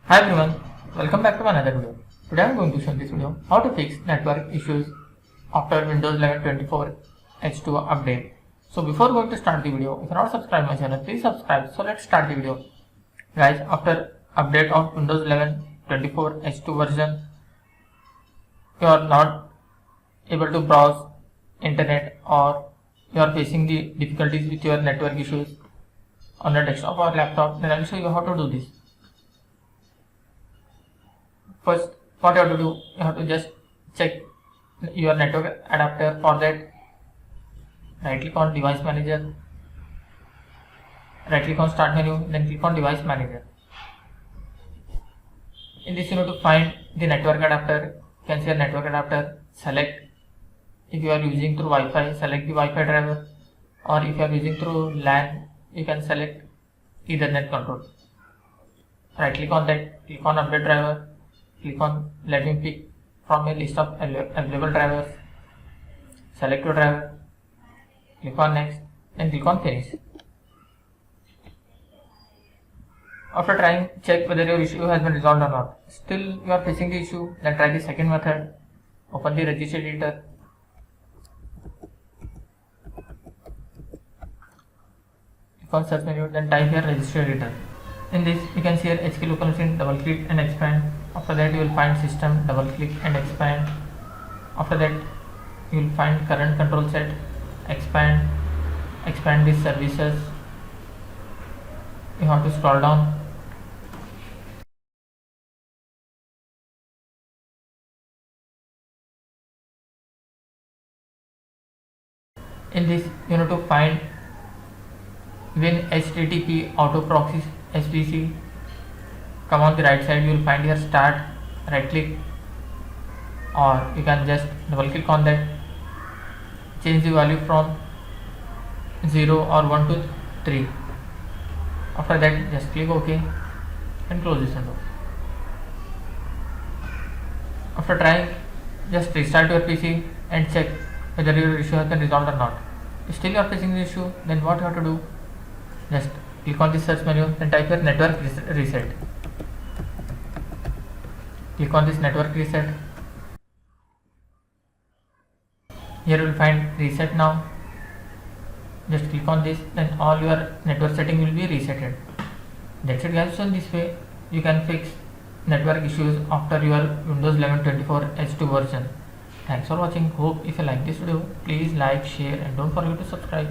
Hi everyone, welcome back to another video. Today I am going to show in this video how to fix network issues after Windows 11 24 H2 update. So before going to start the video, if you are not subscribed my channel, please subscribe. So let's start the video. Guys, after update of Windows 11 24 H2 version, you are not able to browse internet or you are facing the difficulties with your network issues on your desktop or laptop, then I will show you how to do this. First, what you have to do, you have to just check your network adapter. For that, right click on device manager, right click on start menu, then click on device manager. In this you need to find the network adapter. You can see a network adapter, select. If you are using through Wi-Fi, select the Wi-Fi driver, or if you are using through LAN, you can select Ethernet control. Right click on that, click on update driver, click on let me pick from a list of available drivers, select your driver, click on next and click on finish. After trying, check whether your issue has been resolved or not. Still you are facing the issue, then try the second method. Open the register editor, click on search menu, then type here register editor. In this you can see here HK local machine, double click and expand. After that you will find system, double click and expand. After that you will find current control set, expand these services. You have to scroll down. In this you need to find Win HTTP auto proxy SPC. Come on the right side, you will find here start, right click, or you can just double click on that, change the value from 0 or 1 to 3. After that just click OK and close this window. After trying, just restart your PC and check whether your issue has been resolved or not. If still you are facing the issue, then what you have to do, just click on the search menu and type here network reset. Click on this network reset. Here you will find reset now. Just click on this, then all your network setting will be resetted. That's it guys. So in this way you can fix network issues after your Windows 11 24 H2 version. Thanks for watching. Hope if you like this video, please like, share and don't forget to subscribe.